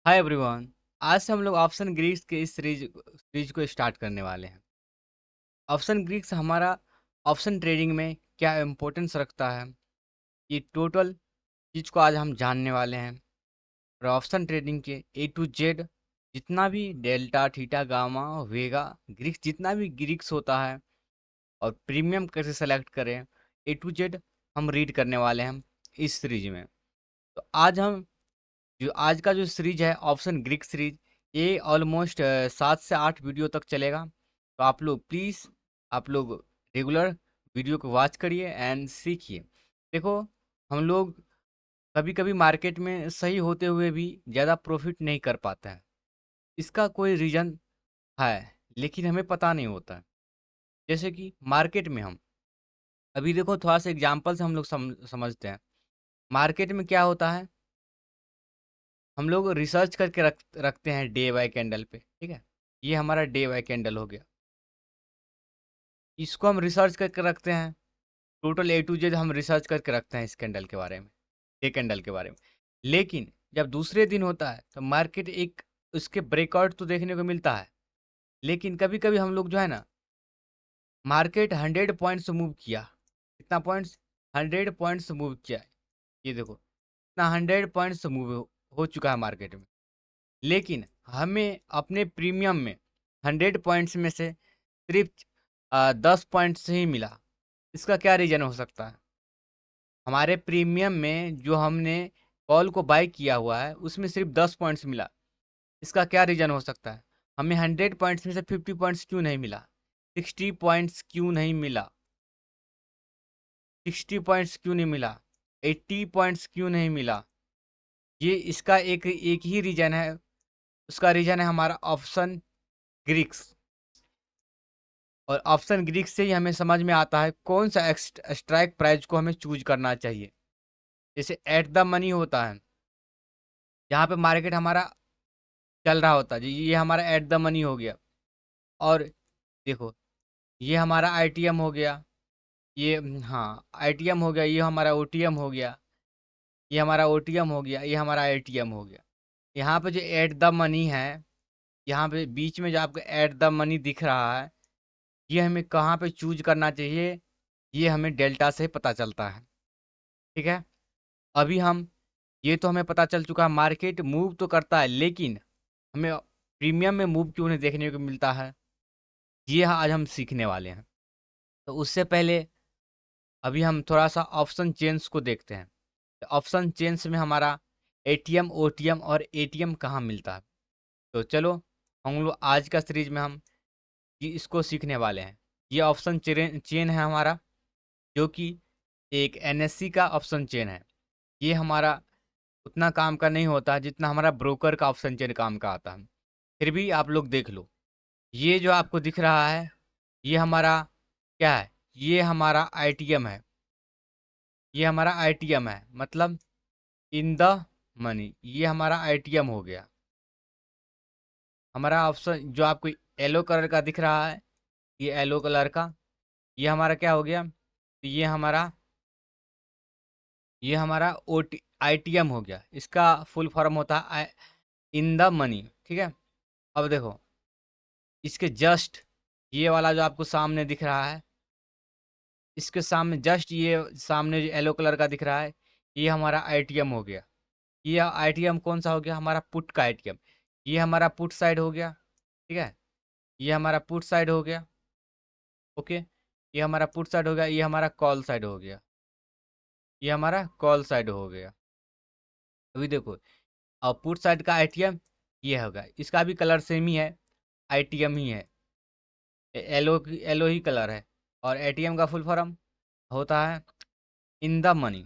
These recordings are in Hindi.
Hi everyone. आज से हम लोग ऑप्शन ग्रीक्स के इस सीरीज को स्टार्ट करने वाले हैं। ऑप्शन ग्रीक्स हमारा ऑप्शन ट्रेडिंग में क्या इम्पोर्टेंस रखता है, ये टोटल चीज़ को आज हम जानने वाले हैं। और ऑप्शन ट्रेडिंग के ए टू जेड जितना भी डेल्टा थीटा गामा वेगा ग्रीक्स जितना भी ग्रीक्स होता है और प्रीमियम कैसे सेलेक्ट करें, ए टू जेड हम रीड करने वाले हैं इस सीरीज में। तो आज हम जो आज का जो सीरीज है ऑप्शन ग्रीक सीरीज, ये ऑलमोस्ट 7 से 8 वीडियो तक चलेगा। तो आप लोग प्लीज़ आप लोग रेगुलर वीडियो को वॉच करिए एंड सीखिए। देखो, हम लोग कभी कभी मार्केट में सही होते हुए भी ज़्यादा प्रॉफिट नहीं कर पाते हैं। इसका कोई रीज़न है, लेकिन हमें पता नहीं होता है। जैसे कि मार्केट में हम अभी देखो, थोड़ा सा एग्जाम्पल से हम लोग समझते हैं। मार्केट में क्या होता है, हम लोग रिसर्च करके रखते हैं डे बाय कैंडल पे। ठीक है, ये हमारा डे बाय कैंडल हो गया। इसको हम रिसर्च करके रखते हैं, टोटल ए टू जेड हम रिसर्च करके रखते हैं इस कैंडल के बारे में, डे कैंडल के बारे में। लेकिन जब दूसरे दिन होता है तो मार्केट एक उसके ब्रेकआउट तो देखने को मिलता है। लेकिन कभी कभी हम लोग जो है ना, मार्केट 100 पॉइंट्स मूव किया। कितना पॉइंट्स? 100 पॉइंट्स मूव किया है। ये देखो, इतना 100 पॉइंट्स मूव हो चुका है मार्केट में। लेकिन हमें अपने प्रीमियम में 100 पॉइंट्स में से सिर्फ 10 पॉइंट्स ही मिला। इसका क्या रीज़न हो सकता है? हमारे प्रीमियम में जो हमने कॉल को बाय किया हुआ है उसमें सिर्फ 10 पॉइंट्स मिला। इसका क्या रीज़न हो सकता है? हमें 100 पॉइंट्स में से 50 पॉइंट्स क्यों नहीं मिला? 60 पॉइंट्स क्यों नहीं मिला? 60 पॉइंट्स क्यों नहीं मिला? 80 पॉइंट्स क्यों नहीं मिला? ये इसका एक एक ही रीज़न है। उसका रीज़न है हमारा ऑप्शन ग्रीक्स। और ऑप्शन ग्रीक से ही हमें समझ में आता है कौन सा स्ट्राइक प्राइस को हमें चूज करना चाहिए। जैसे एट द मनी होता है, जहाँ पे मार्केट हमारा चल रहा होता है, ये हमारा एट द मनी हो गया। और देखो, ये हमारा आईटीएम हो गया। ये हाँ, आईटीएम हो गया, ये हमारा ओटीएम हो गया। ये हमारा ओटीएम हो गया, ये हमारा आईटीएम हो गया। यहाँ पे जो एट द मनी है, यहाँ पे बीच में जो आपको एट द मनी दिख रहा है, ये हमें कहाँ पे चूज करना चाहिए, ये हमें डेल्टा से पता चलता है। ठीक है, अभी हम ये तो हमें पता चल चुका है मार्केट मूव तो करता है, लेकिन हमें प्रीमियम में मूव क्यों नहीं देखने को मिलता है, ये आज हम सीखने वाले हैं। तो उससे पहले अभी हम थोड़ा सा ऑप्शन चेन्स को देखते हैं। तो ऑप्शन चेन्स में हमारा एटीएम ओटीएम और एटीएम कहाँ मिलता है। तो चलो, हम लोग आज का सीरीज में हम इसको सीखने वाले हैं। ये ऑप्शन चेन है हमारा, जो कि एक एनएससी का ऑप्शन चेन है। ये हमारा उतना काम का नहीं होता जितना हमारा ब्रोकर का ऑप्शन चेन काम का आता है। फिर भी आप लोग देख लो, ये जो आपको दिख रहा है, ये हमारा क्या है? ये हमारा आईटीएम है। ये हमारा आईटीएम है, मतलब इन द मनी। ये हमारा आईटीएम हो गया। हमारा ऑप्शन जो आपको येलो कलर का दिख रहा है, ये येलो कलर का, ये हमारा क्या हो गया? तो ये हमारा ओटी आईटीएम हो गया। इसका फुल फॉर्म होता है इन द मनी। ठीक है, अब देखो, इसके जस्ट ये वाला जो आपको सामने दिख रहा है, इसके सामने जस्ट ये सामने जो येलो कलर का दिख रहा है, ये हमारा आईटीएम हो गया। ये आईटीएम कौन सा हो गया? हमारा पुट का आईटीएम। ये हमारा पुट साइड हो गया। ठीक है, ये हमारा पुट साइड हो गया। ओके, ये हमारा पुट साइड हो गया। ये हमारा कॉल साइड हो गया। ये हमारा कॉल साइड हो गया। अभी देखो, और पुट साइड का आईटीएम ये होगा। इसका भी कलर सेम ही है, आईटीएम ही है, येलो ही कलर है। और एटीएम का फुल फॉर्म होता है इन द मनी।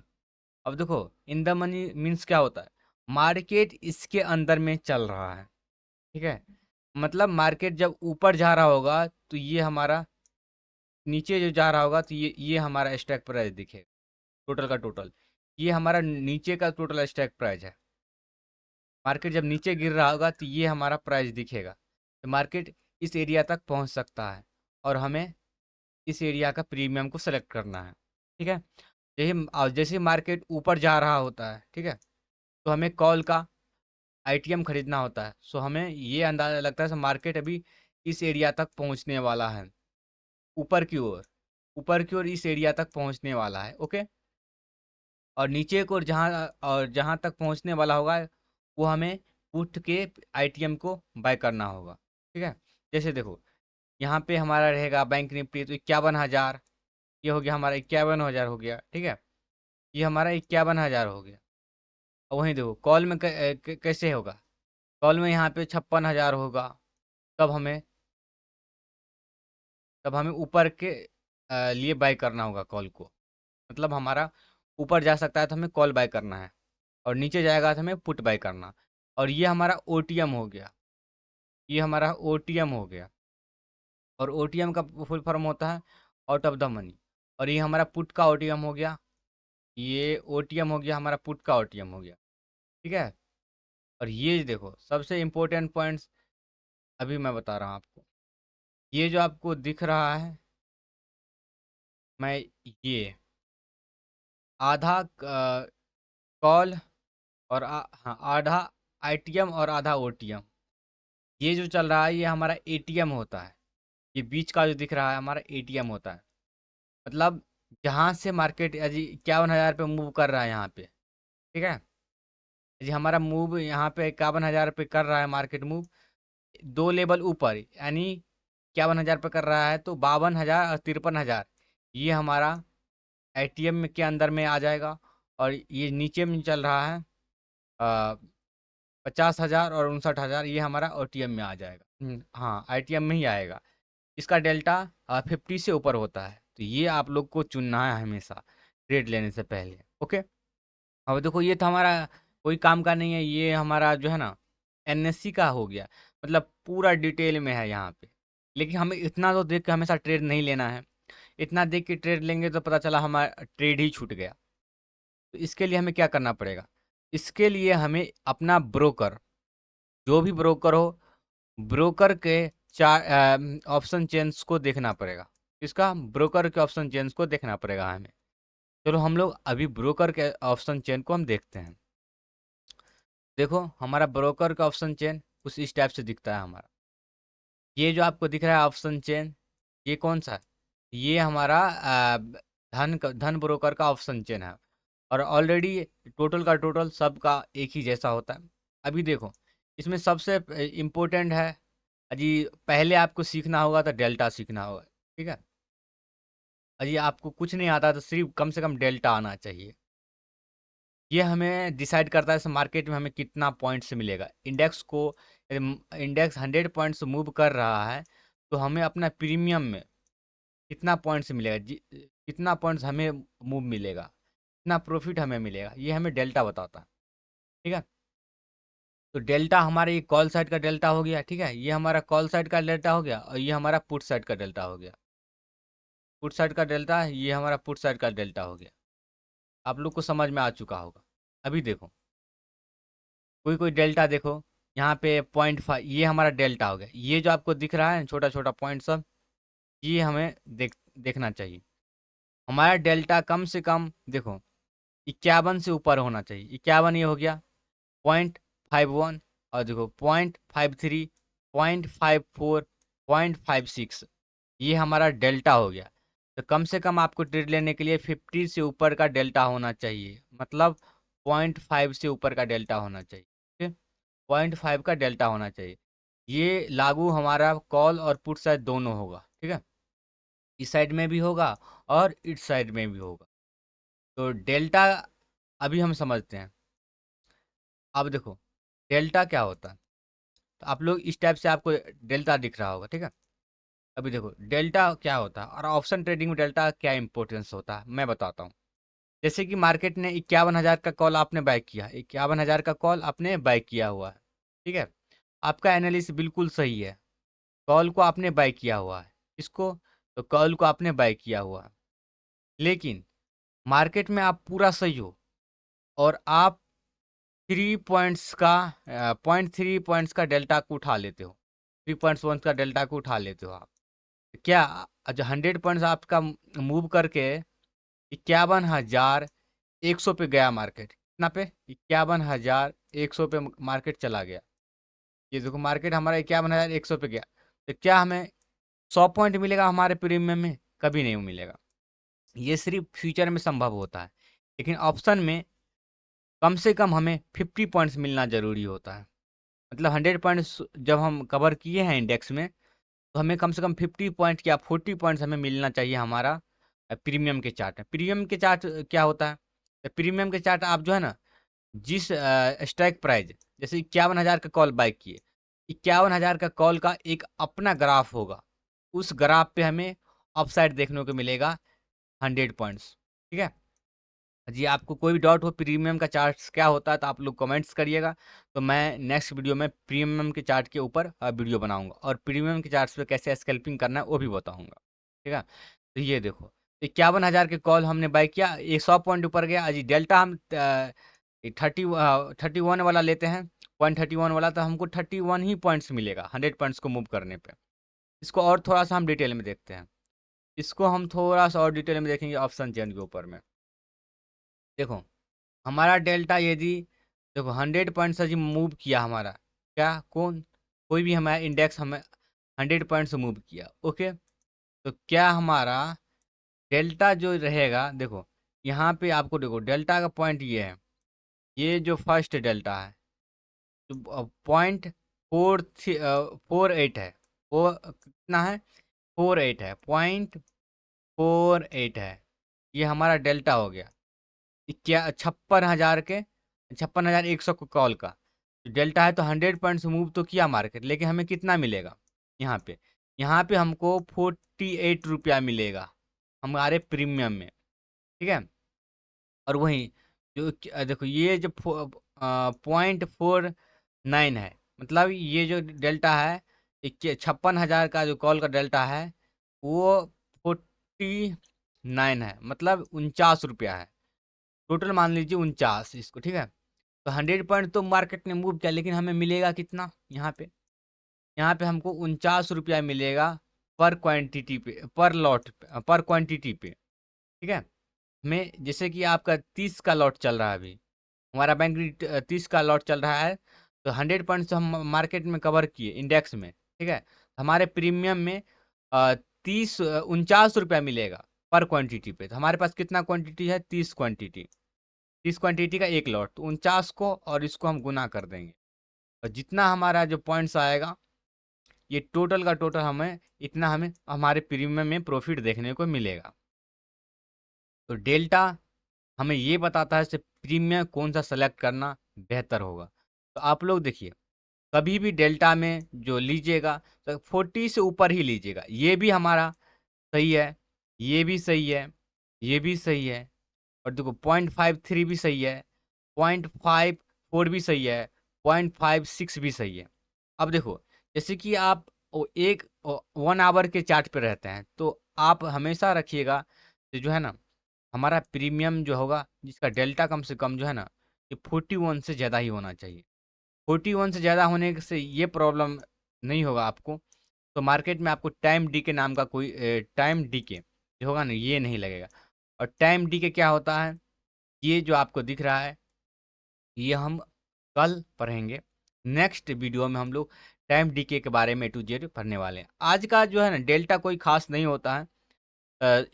अब देखो, इन द मनी मीन्स क्या होता है? मार्केट इसके अंदर में चल रहा है। ठीक है, मतलब मार्केट जब ऊपर जा रहा होगा तो ये हमारा, नीचे जो जा रहा होगा तो ये हमारा स्ट्राइक प्राइस दिखेगा। टोटल का टोटल, ये हमारा नीचे का टोटल स्ट्राइक प्राइस है। मार्केट जब नीचे गिर रहा होगा तो ये हमारा प्राइस दिखेगा। तो मार्केट इस एरिया तक पहुंच सकता है और हमें इस एरिया का प्रीमियम को सेलेक्ट करना है। ठीक है, जैसे जैसे मार्केट ऊपर जा रहा होता है, ठीक है, तो हमें कॉल का आईटीएम खरीदना होता है। सो हमें ये अंदाज़ा लगता है मार्केट अभी इस एरिया तक पहुंचने वाला है, ऊपर की ओर, ऊपर की ओर इस एरिया तक पहुंचने वाला है। ओके, और नीचे को जहाँ तक पहुंचने वाला होगा वो हमें पुट के आईटीएम को बाय करना होगा। ठीक है, जैसे देखो यहाँ पे हमारा रहेगा बैंक निफ्टी तो 51,000, ये हो गया हमारा 51,000 हो गया। ठीक है, ये हमारा 51,000 हो गया। और वहीं देखो कॉल में कैसे होगा, कॉल में यहाँ पे 56,000 होगा। तब हमें तब हमें ऊपर के लिए बाय करना होगा कॉल को, मतलब हमारा ऊपर जा सकता है तो हमें कॉल बाय करना है, और नीचे जाएगा तो हमें पुट बाय करना। और ये हमारा ओटीएम हो गया, ये हमारा ओटीएम हो गया। और ओटीएम का फुल फॉर्म होता है आउट ऑफ द मनी। और ये हमारा पुट का ओटीएम हो गया, ये ओटीएम हो गया, हमारा पुट का ओटीएम हो गया। ठीक है, और ये देखो सबसे इम्पोर्टेंट पॉइंट्स अभी मैं बता रहा हूँ आपको। ये जो आपको दिख रहा है, मैं ये आधा कॉल और हाँ आधा आईटीएम और आधा ओटीएम, ये जो चल रहा है ये हमारा एटीएम होता है। ये बीच का जो दिख रहा है हमारा एटीएम होता है। मतलब जहाँ से मार्केट अजी 51,000 पे मूव कर रहा है यहाँ पे। ठीक है जी, हमारा मूव यहाँ पे 51,000 पे कर रहा है मार्केट मूव, 2 लेवल ऊपर यानी 51,000 पे कर रहा है तो 52,000 और 53,000 ये हमारा एटीएम के अंदर में आ जाएगा। और ये नीचे में चल रहा है 50,000 और 59,000 ये हमारा ओटीएम में आ जाएगा। हाँ आईटीएम में ही आएगा। इसका डेल्टा 50 से ऊपर होता है, तो ये आप लोग को चुनना है हमेशा ट्रेड लेने से पहले। ओके, अब देखो ये तो हमारा कोई काम का नहीं है, ये हमारा जो है ना एनएससी का हो गया, मतलब पूरा डिटेल में है यहाँ पे। लेकिन हमें इतना तो देख के हमेशा ट्रेड नहीं लेना है, इतना देख के ट्रेड लेंगे तो पता चला हमारा ट्रेड ही छूट गया। तो इसके लिए हमें क्या करना पड़ेगा, इसके लिए हमें अपना ब्रोकर, जो भी ब्रोकर हो, ब्रोकर के चार ऑप्शन चेन्स को देखना पड़ेगा। इसका ब्रोकर के ऑप्शन चेन्स को देखना पड़ेगा हमें। चलो हम लोग अभी ब्रोकर के ऑप्शन चेन को हम देखते हैं। देखो हमारा ब्रोकर का ऑप्शन चेन कुछ इस टाइप से दिखता है हमारा। ये जो आपको दिख रहा है ऑप्शन चेन, ये कौन सा है, ये हमारा धन ब्रोकर का ऑप्शन चेन है। और ऑलरेडी टोटल का टोटल सबका एक ही जैसा होता है। अभी देखो इसमें सबसे इम्पोर्टेंट है अजी, पहले आपको सीखना होगा तो डेल्टा सीखना होगा। ठीक है अजी, आपको कुछ नहीं आता तो सिर्फ कम से कम डेल्टा आना चाहिए। ये हमें डिसाइड करता है इस मार्केट में हमें कितना पॉइंट्स मिलेगा। इंडेक्स को इंडेक्स 100 पॉइंट्स मूव कर रहा है तो हमें अपना प्रीमियम में कितना पॉइंट्स मिलेगा, कितना पॉइंट्स हमें मूव मिलेगा, कितना प्रॉफिट हमें मिलेगा, ये हमें डेल्टा बताता है। ठीक है, तो डेल्टा हमारे ये कॉल साइड का डेल्टा हो गया। ठीक है, ये हमारा कॉल साइड का डेल्टा हो गया और ये हमारा पुट साइड का डेल्टा हो गया। पुट साइड का डेल्टा, ये हमारा पुट साइड का डेल्टा हो गया। आप लोग को समझ में आ चुका होगा। अभी देखो कोई कोई डेल्टा देखो, यहाँ पे 0.5 ये हमारा डेल्टा हो गया। ये जो आपको दिख रहा है छोटा छोटा पॉइंट सब, ये हमें देखना चाहिए। हमारा डेल्टा कम से कम देखो 51 से ऊपर होना चाहिए। 51 ये हो गया, 0.51, और देखो 0.53, 0.54, 0.56 ये हमारा डेल्टा हो गया। तो कम से कम आपको ट्रेड लेने के लिए 50 से ऊपर का डेल्टा होना चाहिए, मतलब 0.5 से ऊपर का डेल्टा होना चाहिए। ठीक है, 0.5 का डेल्टा होना चाहिए। ये लागू हमारा कॉल और पुट साइड दोनों होगा। ठीक है, इस साइड में भी होगा और इस साइड में भी होगा। तो डेल्टा अभी हम समझते हैं। अब देखो डेल्टा क्या होता है, तो आप लोग इस टाइप से आपको डेल्टा दिख रहा होगा। ठीक है, अभी देखो डेल्टा क्या होता है और ऑप्शन ट्रेडिंग में डेल्टा क्या इंपॉर्टेंस होता है मैं बताता हूँ। जैसे कि मार्केट ने 51,000 का कॉल आपने बाय किया, 51,000 का कॉल आपने बाय किया हुआ है। ठीक है, आपका एनालिसिस बिल्कुल सही है, कॉल को आपने बाय किया हुआ है। इसको तो कॉल को आपने बाय किया हुआ है, लेकिन मार्केट में आप पूरा सही हो और आप 0.3 का डेल्टा को उठा लेते हो, 3.1 का डेल्टा को उठा लेते हो आप। क्या जो 100 पॉइंट्स आपका मूव करके 51,100 पे गया मार्केट, कितना पे 51,100 पे मार्केट चला गया। ये देखो मार्केट हमारा 51,100 पे गया। तो क्या हमें 100 पॉइंट मिलेगा हमारे प्रीमियम में? कभी नहीं मिलेगा। ये सिर्फ फ्यूचर में संभव होता है, लेकिन ऑप्शन में कम से कम हमें 50 पॉइंट्स मिलना जरूरी होता है। मतलब 100 पॉइंट्स जब हम कवर किए हैं इंडेक्स में, तो हमें कम से कम 50 पॉइंट या 40 पॉइंट्स हमें मिलना चाहिए हमारा प्रीमियम के चार्ट में। प्रीमियम के चार्ट क्या होता है? प्रीमियम के चार्ट आप जो है ना, जिस स्ट्राइक प्राइस, जैसे 51,000 का कॉल बाय किए, 51,000 का कॉल का एक अपना ग्राफ होगा। उस ग्राफ पे हमें अपसाइड देखने को मिलेगा 100 पॉइंट्स। ठीक है जी। आपको कोई भी डाउट हो प्रीमियम का चार्ट क्या होता है, तो आप लोग कमेंट्स करिएगा। तो मैं नेक्स्ट वीडियो में प्रीमियम के चार्ट के ऊपर वीडियो बनाऊंगा, और प्रीमियम के चार्ट पे कैसे स्कैल्पिंग करना है वो भी बताऊंगा। ठीक है। तो ये देखो, 51,000 के कॉल हमने बाय किया, 100 पॉइंट ऊपर गया। अजी डेल्टा हम 31 वाला लेते हैं, 0.31 वाला, तो हमको 31 ही पॉइंट्स मिलेगा 100 पॉइंट्स को मूव करने पे। इसको और थोड़ा सा हम डिटेल में देखते हैं। इसको हम थोड़ा सा और डिटेल में देखेंगे ऑप्शन चेन के ऊपर में। देखो हमारा डेल्टा यदि, देखो 100 पॉइंट से जी मूव किया हमारा, क्या कौन कोई भी हमारा इंडेक्स हमें 100 पॉइंट से मूव किया, ओके। तो क्या हमारा डेल्टा जो रहेगा, देखो यहाँ पे आपको देखो डेल्टा का पॉइंट ये है, ये जो फर्स्ट डेल्टा है, तो 0.48 है। वो कितना है? 48 है, 0.48 है। ये हमारा डेल्टा हो गया। क्या 56,000 के 56,100 को कॉल का जो डेल्टा है। तो 100 पॉइंट मूव तो किया मार्केट, लेकिन हमें कितना मिलेगा यहाँ पे? यहाँ पे हमको 48 रुपया मिलेगा हमारे प्रीमियम में। ठीक है। और वहीं जो देखो ये जो 0.49 है, मतलब ये जो डेल्टा है, 56,000 का जो कॉल का डेल्टा है, वो 49 है, मतलब 49 रुपया है। टोटल मान लीजिए 49 इसको। ठीक है। तो 100 पॉइंट तो मार्केट ने मूव किया, लेकिन हमें मिलेगा कितना यहाँ पे? यहाँ पे हमको 49 रुपया मिलेगा पर क्वांटिटी पे, पर लॉट, पर क्वांटिटी पे। ठीक है। हमें जैसे कि आपका 30 का लॉट चल रहा है अभी, हमारा बैंक 30 का लॉट चल रहा है, तो 100 पॉइंट तो हम मार्केट में कवर किए इंडेक्स में। ठीक है। हमारे प्रीमियम में 49 रुपया मिलेगा पर क्वांटिटी पे। तो हमारे पास कितना क्वांटिटी है? 30 क्वांटिटी। 30 क्वांटिटी का एक लॉट, तो 49 को और इसको हम गुना कर देंगे, और जितना हमारा जो पॉइंट्स आएगा, ये टोटल का टोटल हमें इतना हमें हमारे प्रीमियम में प्रॉफिट देखने को मिलेगा। तो डेल्टा हमें ये बताता है सिर्फ प्रीमियम कौन सा सेलेक्ट करना बेहतर होगा। तो आप लोग देखिए, कभी भी डेल्टा में जो लीजिएगा तो 40 से ऊपर ही लीजिएगा। ये भी हमारा सही है, ये भी सही है, ये भी सही है, और देखो 0.53 भी सही है, 0.54 भी सही है, 0.56 भी सही है। अब देखो, जैसे कि आप 1 आवर के चार्ट पे रहते हैं, तो आप हमेशा रखिएगा कि जो है ना, हमारा प्रीमियम जो होगा, जिसका डेल्टा कम से कम जो है ना, ये 41 से ज़्यादा ही होना चाहिए। 41 से ज़्यादा होने से ये प्रॉब्लम नहीं होगा आपको। तो मार्केट में आपको टाइम डीके नाम का कोई टाइम डीके जो होगा ना, ये नहीं लगेगा। और टाइम डीके क्या होता है? ये जो आपको दिख रहा है, ये हम कल पढ़ेंगे। नेक्स्ट वीडियो में हम लोग टाइम डीके के बारे में A to Z पढ़ने वाले हैं। आज का जो है ना, डेल्टा कोई खास नहीं होता है,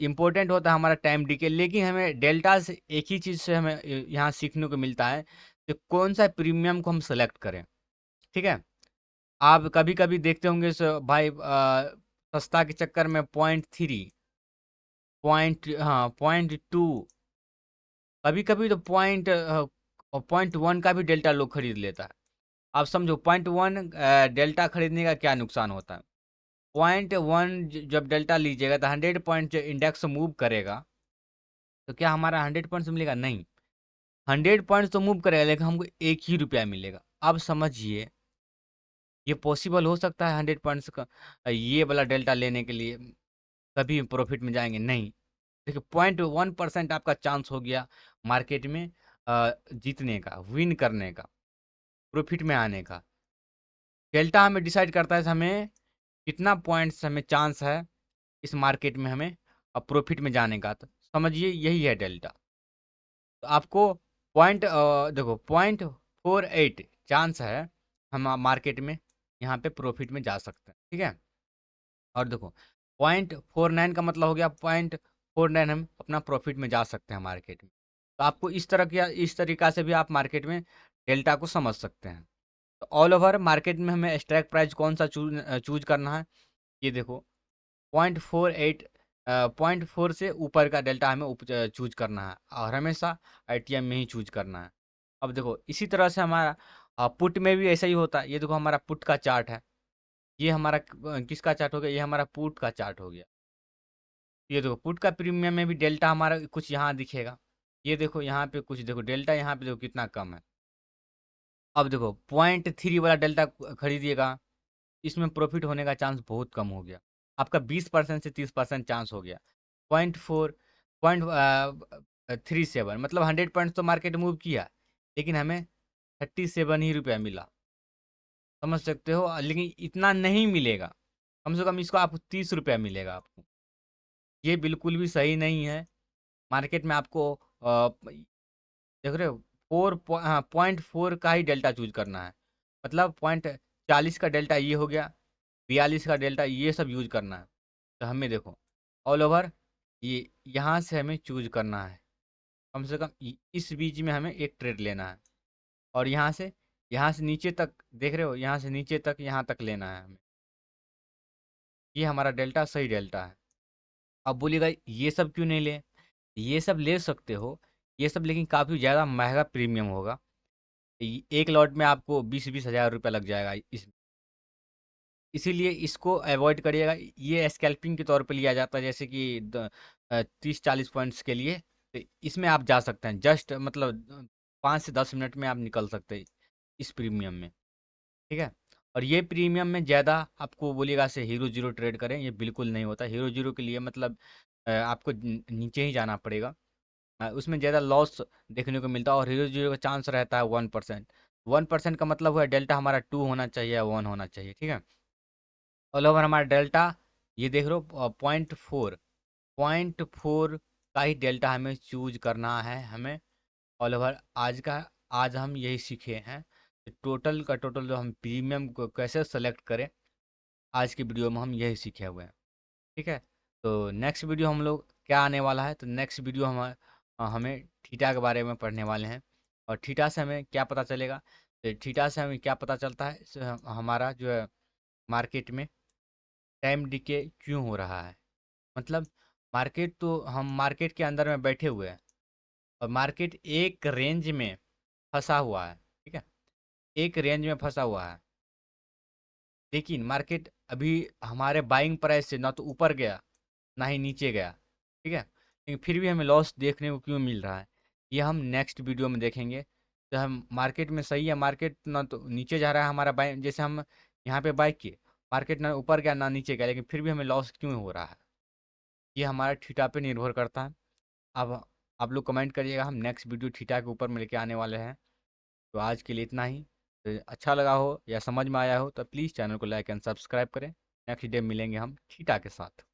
इम्पोर्टेंट होता है हमारा टाइम डीके। लेकिन हमें डेल्टा से एक ही चीज़ से हमें यहाँ सीखने को मिलता है कि कौन सा प्रीमियम को हम सेलेक्ट करें। ठीक है। आप कभी कभी देखते होंगे भाई, सस्ता के चक्कर में 0.3, पॉइंट, हाँ 0.2, कभी कभी तो 0.1 का भी डेल्टा लोग खरीद लेता है। आप समझो 0.1 डेल्टा खरीदने का क्या नुकसान होता है। 0.1 जब डेल्टा लीजिएगा, तो 100 पॉइंट इंडेक्स मूव करेगा, तो क्या हमारा 100 पॉइंट्स मिलेगा? नहीं। 100 पॉइंट्स तो मूव करेगा, लेकिन हमको 1 ही रुपया मिलेगा। अब समझिए, ये पॉसिबल हो सकता है 100 पॉइंट्स का ये वाला डेल्टा लेने के लिए कभी प्रॉफिट में जाएंगे? नहीं। देखिए 0.1% आपका चांस हो गया मार्केट में जीतने का, विन करने का, प्रॉफिट में आने का। डेल्टा हमें डिसाइड करता है कि हमें कितना पॉइंट्स हमें चांस है इस मार्केट में हमें अब प्रॉफिट में जाने का। तो समझिए यही है डेल्टा। तो आपको देखो 0.48 चांस है हम मार्केट में यहाँ पे प्रॉफिट में जा सकते हैं, ठीक है। और देखो 0.49 का मतलब हो गया 0.49 हम अपना प्रॉफिट में जा सकते हैं मार्केट में। तो आपको इस तरीका से भी आप मार्केट में डेल्टा को समझ सकते हैं। तो ऑल ओवर मार्केट में हमें स्ट्राइक प्राइस कौन सा चूज करना है, ये देखो 0.48 0.4 से ऊपर का डेल्टा हमें चूज करना है और हमेशा आईटीएम में ही चूज करना है। अब देखो इसी तरह से हमारा पुट में भी ऐसा ही होता है। ये देखो हमारा पुट का चार्ट है, ये हमारा किसका चार्ट हो गया, ये हमारा पुट का चार्ट हो गया। ये देखो पुट का प्रीमियम में भी डेल्टा हमारा कुछ यहाँ दिखेगा। ये देखो यहाँ पे कुछ देखो डेल्टा, यहाँ पे देखो कितना कम है। अब देखो 0.3 वाला डेल्टा खरीदिएगा, इसमें प्रॉफिट होने का चांस बहुत कम हो गया। आपका 20% से 30% चांस हो गया। 0.4 0.37 मतलब 100 पॉइंट्स तो मार्केट मूव किया, लेकिन हमें 37 ही रुपया मिला, समझ सकते हो। लेकिन इतना नहीं मिलेगा, कम से कम इसको आपको 30 रुपया मिलेगा आपको। ये बिल्कुल भी सही नहीं है। मार्केट में आपको देख रहे हो 0.4 का ही डेल्टा चूज करना है। मतलब 0.40 का डेल्टा ये हो गया, 42 का डेल्टा ये सब यूज करना है। तो हमें देखो ऑल ओवर ये यहाँ से हमें चूज करना है। कम से कम इस बीच में हमें एक ट्रेड लेना है, और यहाँ से नीचे तक देख रहे हो, यहाँ से नीचे तक यहाँ तक लेना है हमें। ये हमारा डेल्टा सही डेल्टा है। अब बोलिएगा ये सब क्यों नहीं ले, ये सब ले सकते हो, ये सब लेकिन काफ़ी ज़्यादा महंगा प्रीमियम होगा। एक लॉट में आपको 20-20 हज़ार रुपया लग जाएगा इसीलिए इसको अवॉइड करिएगा। ये स्कैल्पिंग के तौर पे लिया जाता है, जैसे कि 30-40 पॉइंट्स के लिए। तो इसमें आप जा सकते हैं, जस्ट मतलब 5 से 10 मिनट में आप निकल सकते हैं इस प्रीमियम में, ठीक है। और ये प्रीमियम में ज़्यादा आपको बोलिएगा से हीरो जीरो ट्रेड करें, ये बिल्कुल नहीं होता। हीरो जीरो के लिए मतलब आपको नीचे ही जाना पड़ेगा। उसमें ज़्यादा लॉस देखने को मिलता है, और हीरो जीरो का चांस रहता है 1%। 1% का मतलब हुआ डेल्टा हमारा 2 होना चाहिए या 1 होना चाहिए, ठीक है। ऑल ओवर हमारा डेल्टा ये देख लो 0.4 का ही डेल्टा हमें चूज करना है हमें। ऑल ओवर आज हम यही सीखे हैं, टोटल का टोटल जो हम प्रीमियम को कैसे सेलेक्ट करें, आज की वीडियो में हम यही सीखे हुए हैं, ठीक है। तो नेक्स्ट वीडियो हम लोग क्या आने वाला है, तो नेक्स्ट वीडियो हमें थीटा के बारे में पढ़ने वाले हैं। और थीटा से हमें क्या पता चलेगा, तो थीटा से हमें क्या पता चलता है, हमारा जो है मार्केट में टाइम डिके क्यों हो रहा है। मतलब मार्केट तो हम मार्केट के अंदर में बैठे हुए हैं, और मार्केट एक रेंज में फंसा हुआ है, ठीक है। एक रेंज में फंसा हुआ है, लेकिन मार्केट अभी हमारे बाइंग प्राइस से ना तो ऊपर गया ना ही नीचे गया, ठीक है। लेकिन फिर भी हमें लॉस देखने को क्यों मिल रहा है, ये हम नेक्स्ट वीडियो में देखेंगे। तो हम मार्केट में सही है, मार्केट ना तो नीचे जा रहा है हमारा बाइंग, जैसे हम यहाँ पे बाइक किए, मार्केट ना ऊपर गया ना नीचे गया, लेकिन फिर भी हमें लॉस क्यों हो रहा है, ये हमारा थीटा पे निर्भर करता है। अब आप लोग कमेंट करिएगा, हम नेक्स्ट वीडियो थीटा के ऊपर में लेके आने वाले हैं। तो आज के लिए इतना ही। तो अच्छा लगा हो या समझ में आया हो तो प्लीज़ चैनल को लाइक एंड सब्सक्राइब करें। नेक्स्ट डे मिलेंगे हम थीटा के साथ।